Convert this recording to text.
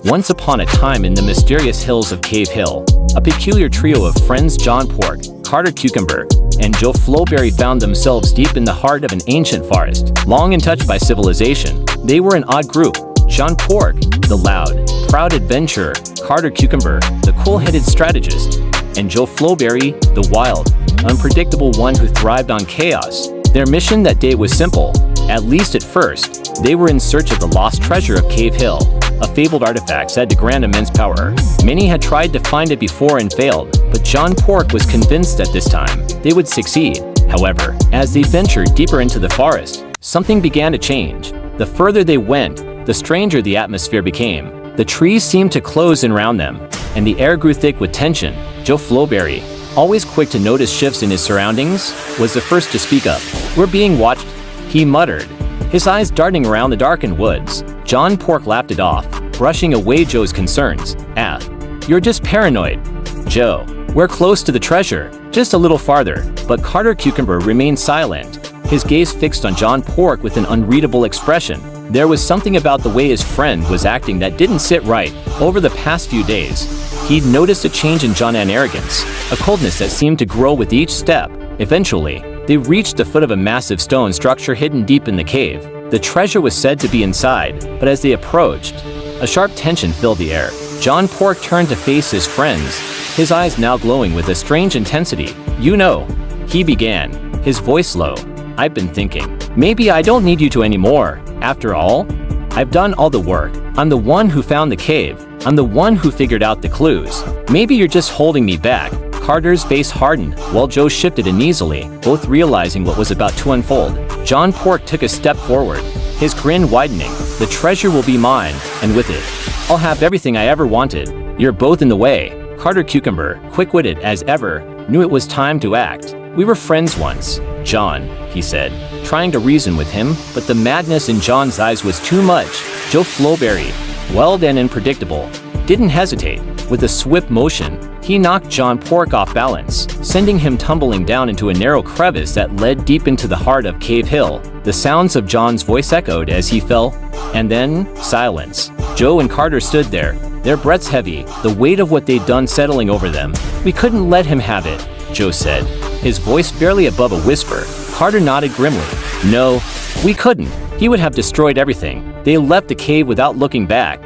Once upon a time in the mysterious hills of Cave Hill, a peculiar trio of friends John Pork, Carter Cucumber, and Joe Flowberry found themselves deep in the heart of an ancient forest, long untouched by civilization. They were an odd group. John Pork, the loud, proud adventurer, Carter Cucumber, the cool-headed strategist, and Joe Flowberry, the wild, unpredictable one who thrived on chaos. Their mission that day was simple, at least at first. They were in search of the lost treasure of Cave Hill, a fabled artifact said to grant immense power. Many had tried to find it before and failed, but John Pork was convinced that this time they would succeed. However, as they ventured deeper into the forest, something began to change. The further they went, the stranger the atmosphere became. The trees seemed to close in around them, and the air grew thick with tension. Joe Flowberry, always quick to notice shifts in his surroundings, was the first to speak up. "We're being watched," he muttered, his eyes darting around the darkened woods. John Pork laughed it off, brushing away Joe's concerns. "Ah, you're just paranoid, Joe. We're close to the treasure, just a little farther." But Carter Cucumber remained silent, his gaze fixed on John Pork with an unreadable expression. There was something about the way his friend was acting that didn't sit right. Over the past few days, he'd noticed a change in John and arrogance, a coldness that seemed to grow with each step. Eventually, they reached the foot of a massive stone structure hidden deep in the cave. The treasure was said to be inside, but as they approached, a sharp tension filled the air. John Pork turned to face his friends, his eyes now glowing with a strange intensity. "You know," he began, his voice low, "I've been thinking. Maybe I don't need you to anymore. After all, I've done all the work. I'm the one who found the cave. I'm the one who figured out the clues. Maybe you're just holding me back." Carter's face hardened, while Joe shifted uneasily, both realizing what was about to unfold. John Pork took a step forward, his grin widening. "The treasure will be mine, and with it, I'll have everything I ever wanted. You're both in the way." Carter Cucumber, quick-witted as ever, knew it was time to act. "We were friends once, John," he said, trying to reason with him, but the madness in John's eyes was too much. Joe Flowberry, wild and unpredictable, didn't hesitate. With a swift motion, he knocked John Pork off balance, sending him tumbling down into a narrow crevice that led deep into the heart of Cave Hill. The sounds of John's voice echoed as he fell, and then silence. Joe and Carter stood there, their breaths heavy, the weight of what they'd done settling over them. "We couldn't let him have it," Joe said, his voice barely above a whisper. Carter nodded grimly. "No, we couldn't. He would have destroyed everything." They left the cave without looking back.